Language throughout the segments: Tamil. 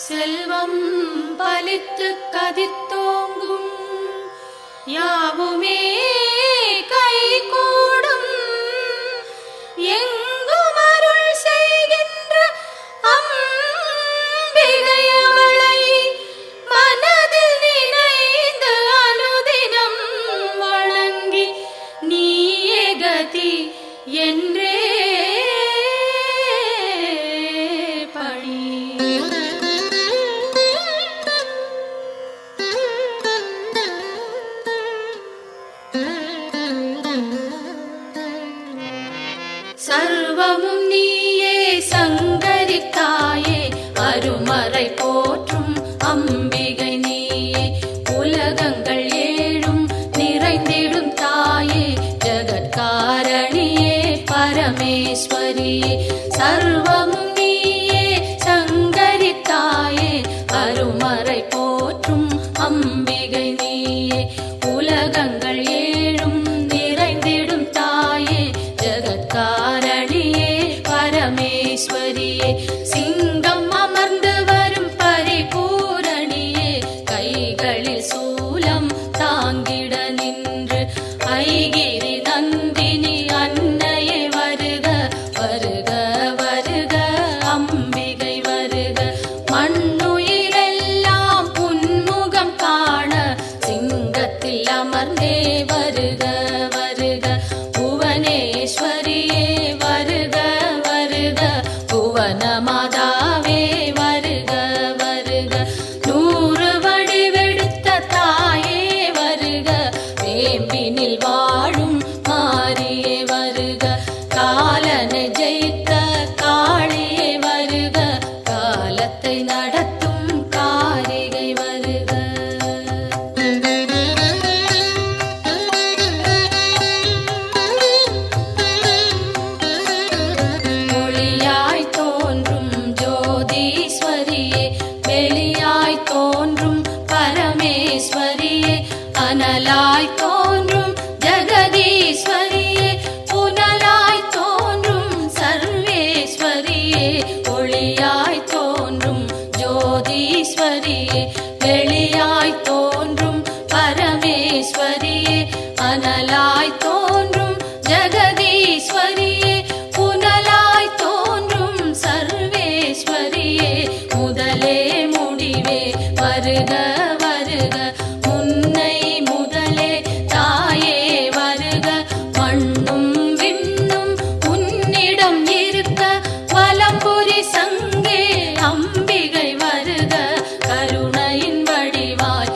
செல்வம் பலித்து கதித்தோங்கும் யாவுமே கைகூடும் எங்கும் அருள் செய்கின்ற அம்பிகை அவளை மனதில் நினைந்து அனுதினம் வணங்கி நீயே கதி என்றே சர்வமும் நீயே சங்கரி தாயே அருமறை போற்றும் அம்பிகை நீயே உலகங்கள் ஏழும் நிறைந்திடும் தாயே ஜகத்காரணியே பரமேஸ்வரியே சர்வமும் நீயே சங்கரி தாயே அருமறை போற்றும் அம்பிகை நீயே உலகங்கள் ஏழும் நிறைந்திடும் தாயே ஜகத்காரணியே பரமேஸ்வரியே சிங்கம் அமர்ந்து வரும் பரிபூரணியே கைகளில் சூலம் தாங்கிட நின்று ஐகிரி நந்தினி அன்னையே வருக வருக வருக அம்பிகை வருக மண்ணுயிரெல்லாம் புன்முகம் காண சிங்கத்தில் அமர்ந்தே வருக வருக புவனேஸ்வரியே வருக வருக புவன மாதாவே வருக வருக நூறு வடிவெடுத்த தாயே வருக வேம்பினில் வாழும் மாரியே வருக காலனை ஜெயித்த காளியே வருக காலத்தை நடத்தும் காரிகை வருக ஒளியாய் தோன்றும் ஜோதீஸ்வரியே வெளியாய் தோன்றும் பரமேஸ்வரியே அனலாய் தோன்றும் ஜெகதீஸ்வரியே புனலாய் தோன்றும் சர்வேஸ்வரியே ஒளியாய் தோன்றும் ஜோதீஸ்வரியே வெளியாய் தோன்றும் பரமேஸ்வரியே அனலாய் தோன்றும் ஜெகதீஸ்வரியே புனலாய் தோன்றும் சர்வேஸ்வரியே முதலே முடிவே வருக வருக முன்னை முதலே தாயே வருக மண்ணும் விண்ணும் உன்னிடம் இருக்க வலம்புரி சங்கே அம்பிகை வருக கருணையின் வடிவாய்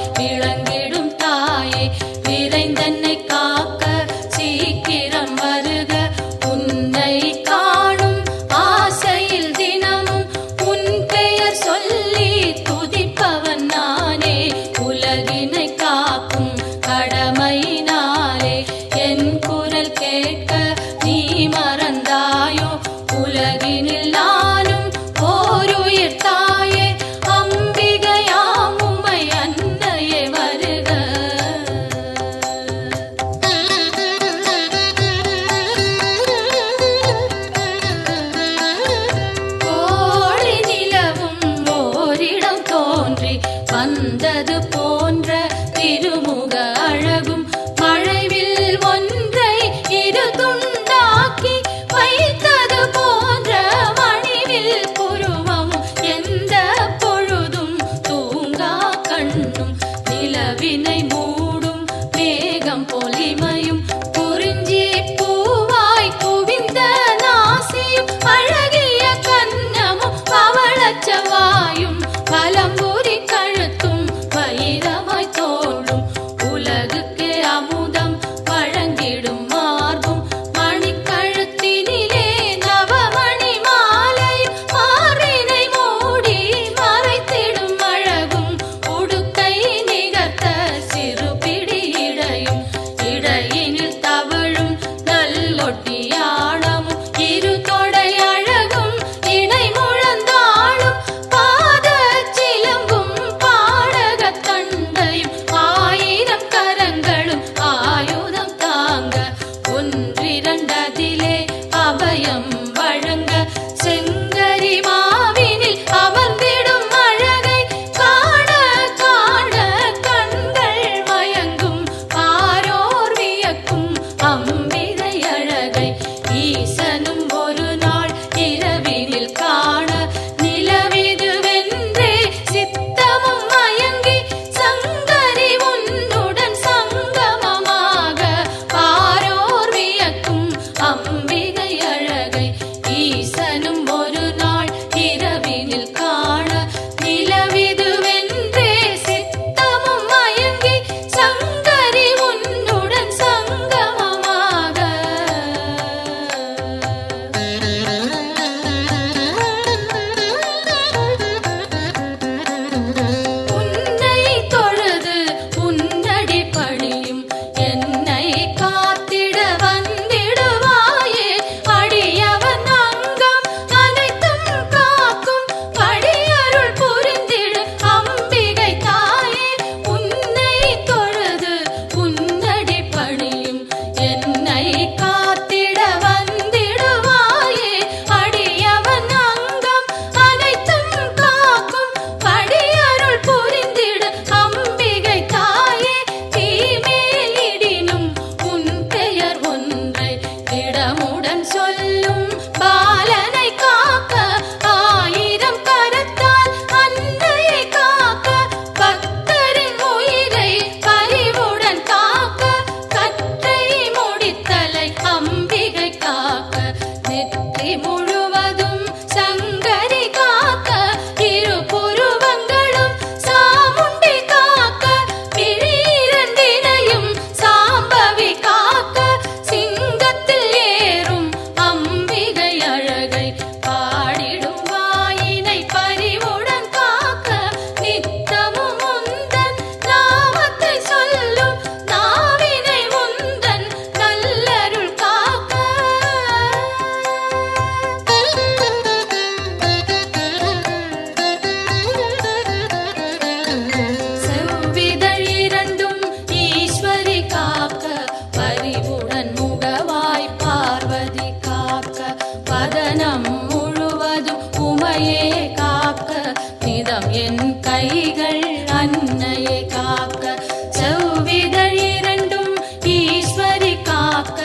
இதம் என் கைகள் அன்னையை காக்க, செவ்விதழ் இரண்டும் ஈஸ்வரி காக்க,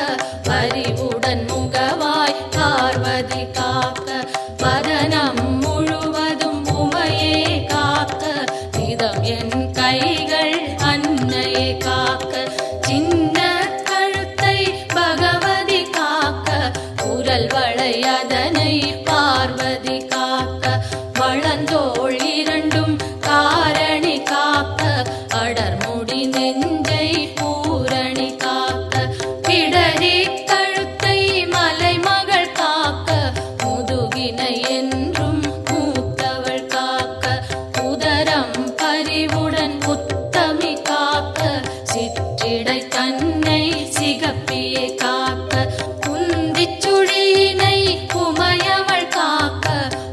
பரிவுடன் முகவாய் பார்வதி காக்க, வதனம் முழுவதும் உமையே காக்க, இதம் என் கைகள் அன்னையை காக்க, சின்ன கழுத்தை பகவதி காக்க, குரல் வளை அதனை பார்வதி காக்க, வளந்தோள் இரண்டும் காரணி காக்க, அடர்முடி நெஞ்சை பூரணி காக்க, பிடரி கழுத்தை மலைமகள் காக்க, முதுகினை என்றும் மூத்தவள் காக்க, உதரம் பரிவுடன் உத்தமி காக்க, சிற்றிடை தன்னை சிகப்பியை காக்க, குந்திச் சுழியினை உமையவள் காக்க,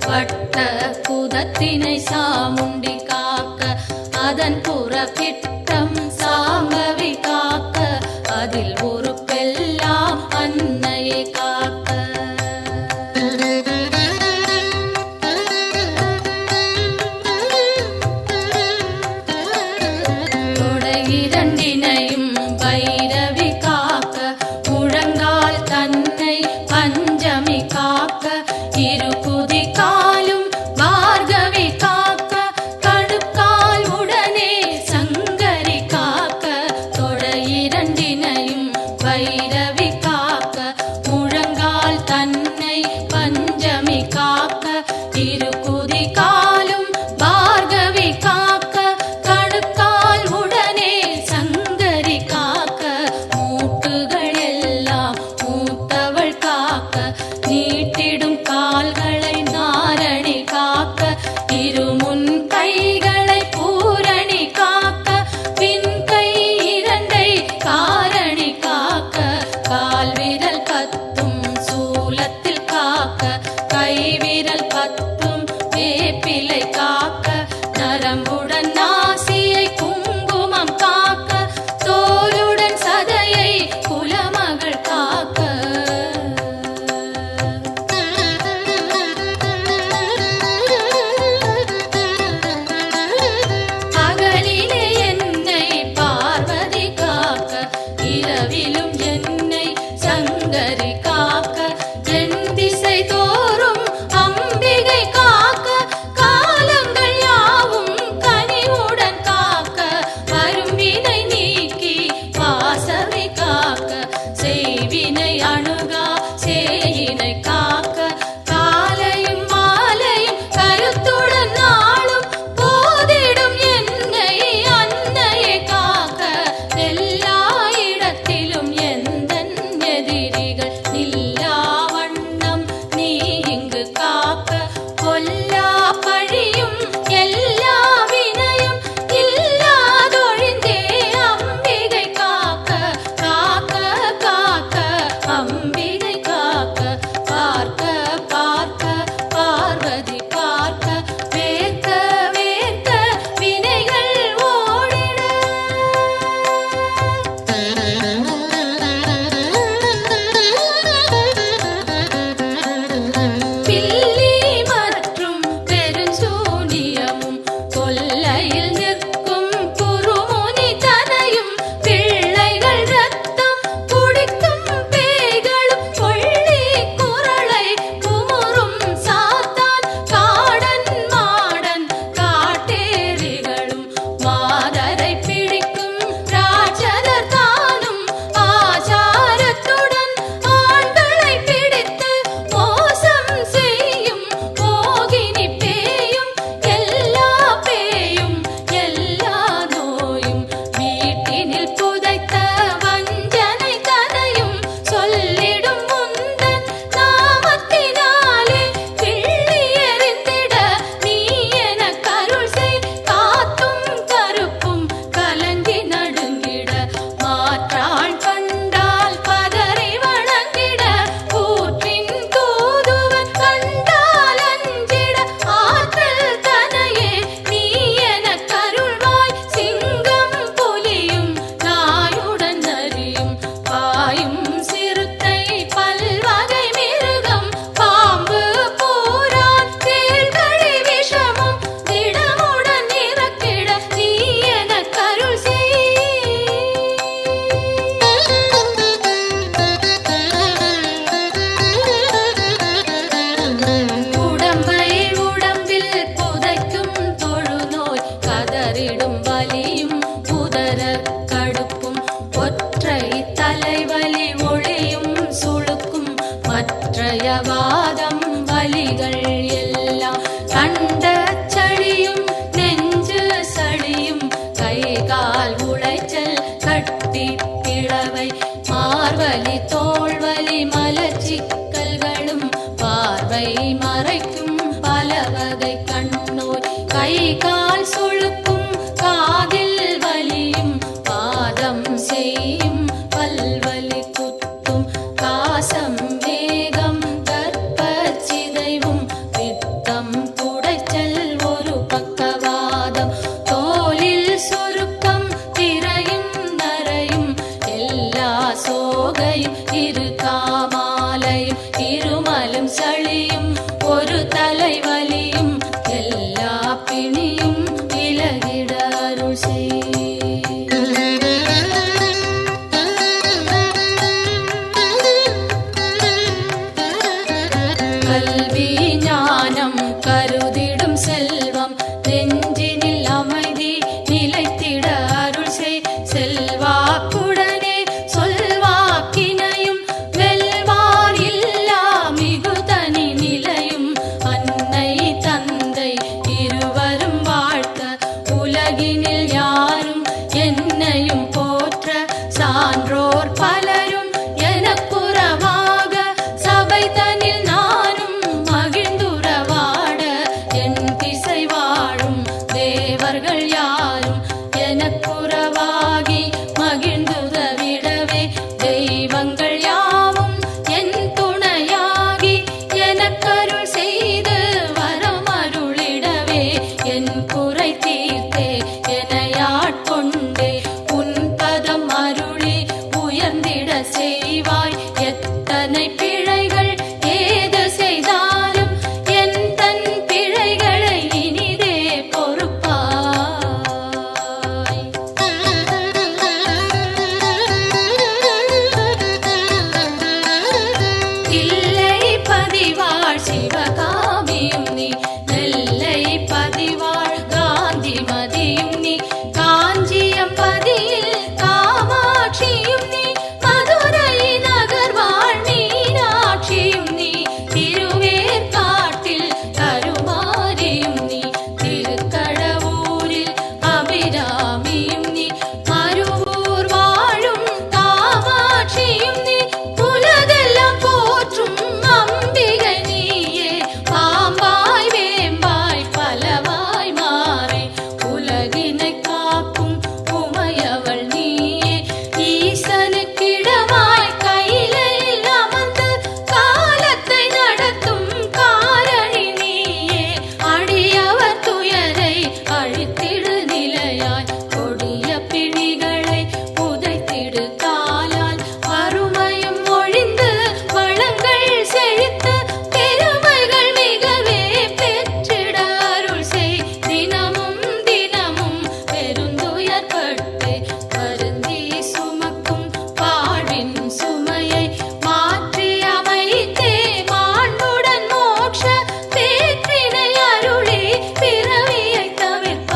வட்ட குதத்தினை சாமுண்டி காக்க, அதன் புறப்பிட்டம் சாம்பவி காக்க, அதில் ஒரு பெல்லாம் அன்னையை காக்க. தொடை இரண்டினையும் பைரவி காக்க, முழங்கால் தன்னை பஞ்சமி காக்க, இரு குதி காலும் பார்கவி காக்க, கடுக்கால் உடனே சங்கரி காக்க, தொடை இரண்டினையும் பைரவி காக்க, முழங்கால் தன்னை பஞ்சமி காக்க, இரு குதி காலும் பார்கவி காக்க, கடுக்கால் உடனே சங்கரி காக்க, மூட்டுகள் எல்லாம் மூத்தவள் காக்க, நீட்டிடும் கால்களை நாரணி காக்க, இருமுன் கைகளை பூரணி காக்க, பின் கை இரண்டை காரணி காக்க, கால் விரல் பத்தும் சூலத்தில் காக்க, கை விரல் பத்தும் வேப்பிலை காக்க, நரம்புடன் நாசியை குங்குமம் காக்க, தோலுடன் சதையை குலமகள் காக்க. பகலிலே என்னை பார்வதி காக்க, இரவிலும் என்னை சங்கரி காக்க, என் திசை தோறும் அம்பிகை காக்க, காலங்கள் யாவும் கை கை கால் சுளுக்கும் காதில் வலியும் பாதம் செய்யும் பல்வலி குத்தும் காசம் வேகம் கற்பச்சிதைவும் பித்தம் குடைச்சல் ஒரு பக்கவாதம் தோலில் சுருக்கம் திரையும் நரையும் எல்லா சோகையும் இரு காமாலையும் இருமலும் சளியும் ஒரு தலைவலியும் எல்லா பிணியும் விலகிட அருள் செய். கல்வி ஞானம் கருதிடும் செல்வம் நெஞ்சினில் அமைதி நிலைத்திட அருள் செய். செல்வாக்குடனே சொல்வாக்கினையும் வெல்வார் இல்லா மிகுதனி நிலையும் அன்னை தந்தை இருவரும் வாழ்த்த உலகினில் யாரும் என்னையும் போற்ற சான்றோர் பலரும் எனக்குறவாக சபை தனில் நானும் மகிழ்ந்துறவாட என் திசை வாழும் தேவர்கள் யாரும் எனக்குறவாகி மகிழ்ந்துதவிடவே தெய்வங்கள் யாவும் என் துணையாகி எனக்கருள் செய்து வரம் அருளிடவே என் குறை தீர்த்தே எனையாட்கொண்டே உன் பதம் அருளி உயர்ந்திட செய்வாய். எத்தனை பிழைகள் ஏது செய்தாலும் என் தன் பிழைகளை இனிதே பொறுப்பாய். இல்லை பதிவாழ் சிவகாமியும் நீ நெல்லை பதிவாழ் காந்தி மதியும் நீ காஞ்சியம் பதியில் காமாட்சியும் நீ மதுரை நகர் வாழ் மீனாட்சியும் நீ திருவேற்காட்டில் கருமாரியும் நீ திருக்கடவூரில் அபிராமியும் நீ மருவூர் வாழும் காமாட்சியும் நீ உலகெல்லாம் போற்றும் அம்பிகை நீயே பாம்பாய் வேம்பாய் பலவாய் மாறி உலகினை காக்கும் உமையவள் நீயே ஈசனுக்கிடமாய் கையிலையில் அமர்ந்து காலத்தை நடத்தும் காரணி நீயே அடியவர் துயரை அழித்திடு நிலையாய் கொடிய பிணிகளை புதைத்திடு காலால் வறுமையும் ஒழிந்து வளங்கள் செழித்து பெருமைகள் மிகவே பெற்றிட அருள் செய். தினமும் தினமும் பெருந்துயர்பட்டு வருந்தி சுமக்கும் பாடின் சுமையை மாற்றி அமைத்தே மாண்புடன் மோட்ச பேற்றினை அருளி பிறவியை தவிர்ப்பாய்.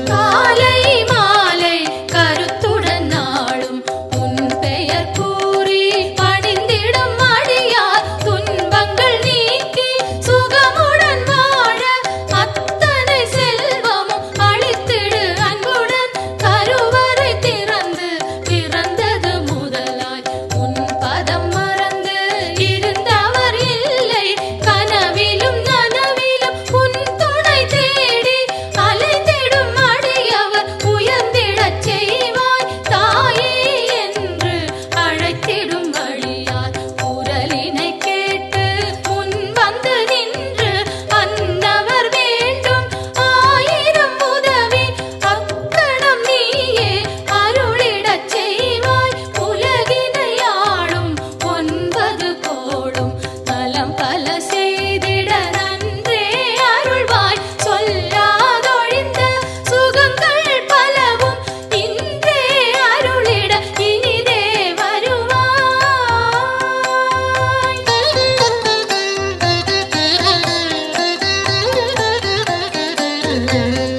காலை மாலை கருத்துடன் நாளும் உன் பெயர் கூறி பணிந்திடும் அடியார் துன்பங்கள் நீக்கி சுகமுடன் வாழ அத்தனை செல்வமும் அளித்திடு அன்புடன் கருவறை திறந்து பிறந்தது முதலாய் உன் பதம் மறந்து இருந்தவர் இல்லை கனவிலும் நனவிலும் உன் துணை தேடி அலைந்திடும் அடியவர் உயர்ந்திடச் செய்வாய். தாயே என்று அழைத்திடும் வழியார் குரலினை கேட்டு முன் வந்து நின்று அன்னவர் வேண்டும் ஆயிரம் உதவி அக்கணம் நீயே அருளிடச் செய்வாய். உலகினை ஆளும் 9 கோளும் நலம் பல செய்திட நன்றே அருள்வாய். சொல்லாதொழிந்த சுகங்கள் பலவும் இன்றே அருளிட இனிதே வருவாய்.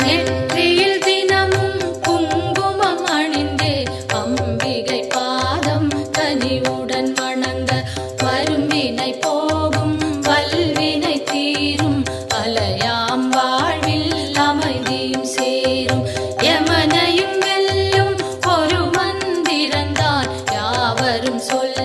நெற்றியில் தினமும் குங்குமம் அணிந்தே அம்பிகை பாதம் கனிவுடன் வணங்க வரும்பினை போகும் வல்வினை தீரும் அலையாம் வாழ்வில் அமைதியும் சேரும். யமனையும் வெல்லும் ஒரு மந்திரந்தான் யாவரும் சொல்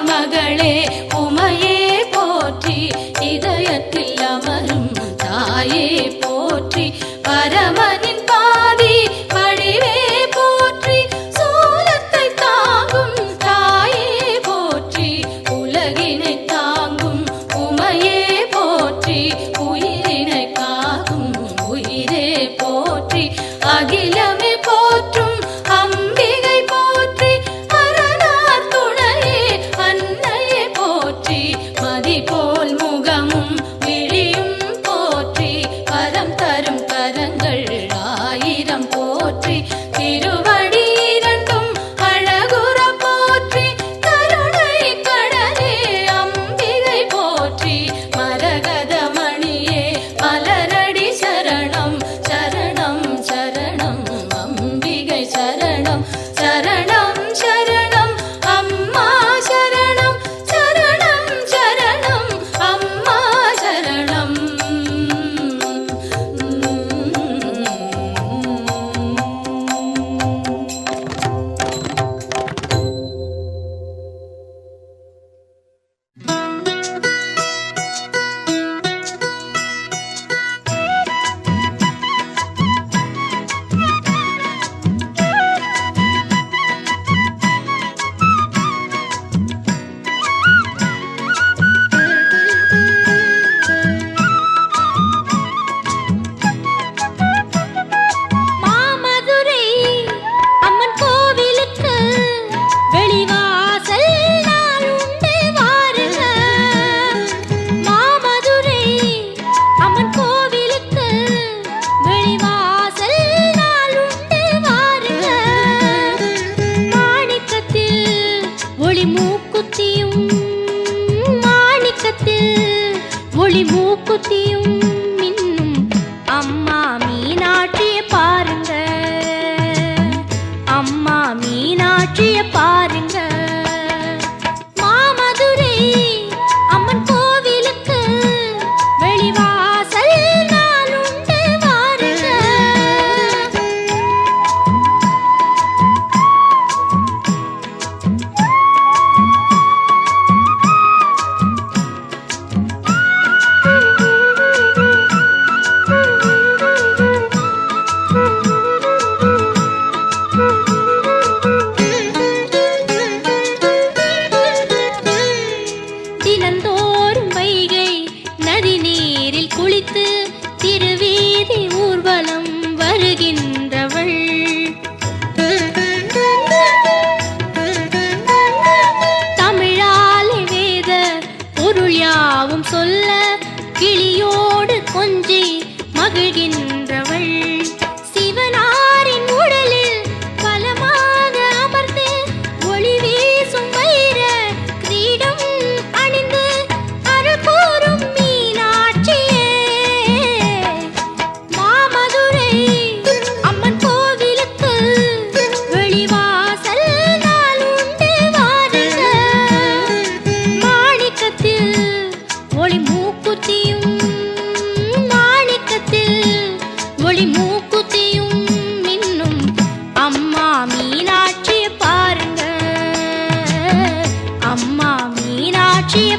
மகளே உமையே போற்றி, இதயத்தில் அமரும் தாயே போற்றி, பரமனின் பாதி வடிவே போற்றி, சூலத்தை தாங்கும் தாயே போற்றி, உலகினை தாங்கும் உமையே போற்றி, உயிரினை காக்கும் உயிரே போற்றி, அகிலமே போற்றும் அம்பிகை போற்றி, அரணார் துணையே அன்னையே போற்றி, மதி போல் முகமும் விழியும் போற்றி, வரம் தரும் கரங்கள் ஆயிரம் போற்றி, திருவடி இரண்டும் அழகுற போற்றி, கருணை கடலே அம்பிகை போற்றி, மரகத மணியே மலரடி சரணம் சரணம் சரணம் அம்பிகை சரணம் சரணம் சரணம் அம்மா சரணம் சரணம் சரணம் அம்மா சரணம். மாமதுரை அம்மன் கோவிலுக்கு வெளிவாசல் நாள் உண்டு வாருங்க. மாமதுரை அம்மன் கோவிலுக்கு வெளிவாசல் நாள் உண்டு வாருங்க. மாணிக்கத்தில் ஒளி மூக்குத்தியும் மாணிக்கத்தில் ஒளி மூக்குத்தியும் மின்னும் அம்மா மீனாட்சியை பாருங்க, அம்மா மீனாட்சியை பாருங்க. மாமதுரை அம்மன் கோவிலுக்கு வெளிவாசல் நாள் உண்டு வாருங்க. தினந்தோறும் வைகை நதி நீரில் குளித்து திருவீதி ஊர்வலம் வருகின்றவள், தமிழாலே வேத பொருள் யாவும் சொல்ல கிளியோடு கொஞ்சி மகிழ்கின்றவள், சிவனாரின் உடலில் பலமாக அமர்ந்து ஒளி வீசும் வைர கிரீடம் அணிந்து அருள் கூறும் மீனாட்சியே. மாமதுரை அம்மன் கோவிலுக்கு வெளிவாசல் நாள் உண்டு வாருங்க. மாணிக்கத்தில் ஒளி மூக்குத்தியும் மாணிக்கத்தில் ஒளி மூக்குத்தியும் மின்னும் அம்மா மீனாட்சியை பாருங்க, அம்மா மீனாட்சியை